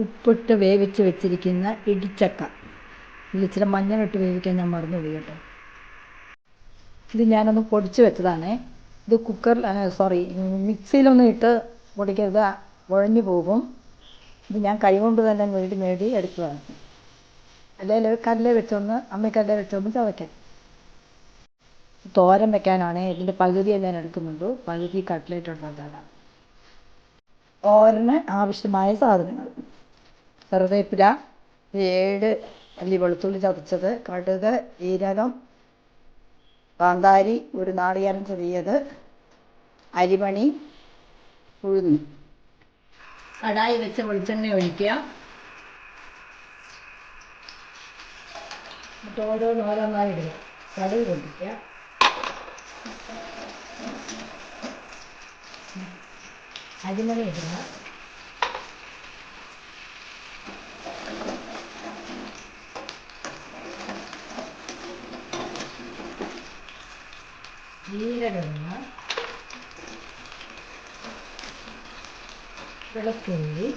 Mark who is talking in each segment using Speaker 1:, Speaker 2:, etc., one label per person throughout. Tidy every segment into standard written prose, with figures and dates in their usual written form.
Speaker 1: ഉപ്പിട്ട് വേവിച്ച് വെച്ചിരിക്കുന്ന ഇടിച്ചക്ക. ഇതിൽ ഇച്ചിരി മഞ്ഞളിട്ട് വേവിക്കാൻ ഞാൻ മറന്നുപോയി കേട്ടോ. ഇത് ഞാനൊന്ന് പൊടിച്ച് വെച്ചതാണേ. ഇത് മിക്സിയിലൊന്നും ഇട്ട് പൊടിക്കരുത്, ഉഴഞ്ഞു പോകും. ഇത് ഞാൻ കൈകൊണ്ട് തന്നെ നേടി എടുത്തതാണ്. അല്ലെങ്കിൽ കല്ല് വെച്ചൊന്ന് അമ്മിക്കല്ല് വെച്ചൊന്ന് ചതയ്ക്കാം. തോരൻ വെക്കാനാണ്. ഇതിൻ്റെ പകുതിയെ ഞാൻ എടുക്കുന്നുള്ളൂ, പകുതി കട്ട്ലേറ്റ് ഉണ്ടാക്കാനാണ്. തോരന് ആവശ്യമായ സാധനങ്ങൾ: കറിവേപ്പില, 7 അല്ലി വെളുത്തുള്ളി ചതച്ചത്, കടുക്, ജീരകം, കാന്താരി, 1 നാളികേരം ചെറിയത്, അരിമണി, ഉഴുന്ന്. കടായി വെച്ച് വെളിച്ചെണ്ണ ഒഴിക്കുക. എന്നിട്ട് ഓരോന്നായി ഇടുക. കടുക് പൊട്ടിക്കുക, അരിമണി ഇടുക, ജീരകം ഇടുക, വെളുത്തുള്ളി,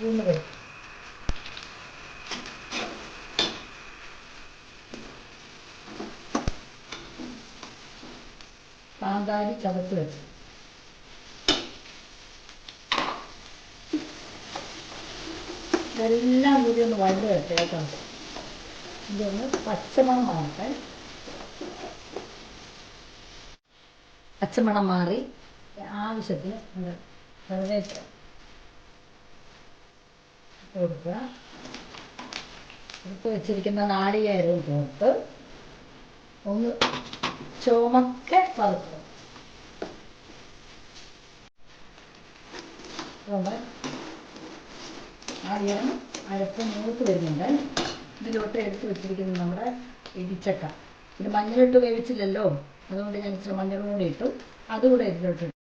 Speaker 1: ഉഴുന്ന് പരിപ്പ്, കാന്താരി ചതച്ച് വെച്ച്. ഇതെല്ലാം കൂടി ഒന്ന് വഴണ്ട് വെച്ച് കേട്ടോ. ഇതൊന്ന് പച്ചമണം മാറട്ടെ. പച്ചമണം മാറി ആവശ്യത്തിന് കറിവേപ്പില കൊടുക്കുക. എടുത്ത് വെച്ചിരിക്കുന്ന നാളികേരവും ചേർത്ത് ഒന്ന് ചുമക്കെ വറുക്കുക. നാളികേരം അരപ്പ് മൂത്ത് വരുന്നുണ്ട്. ഇതിലോട്ട് എടുത്ത് വെച്ചിരിക്കുന്നത് നമ്മുടെ ഇടിച്ചക്ക. ഇത് മഞ്ഞളിട്ട് വേവിച്ചില്ലല്ലോ, അതുകൊണ്ട് ഞാൻ ഇച്ചിരി മഞ്ഞൾ കൂടി ഇട്ടു. അതുകൂടെ ഇതിലോട്ട്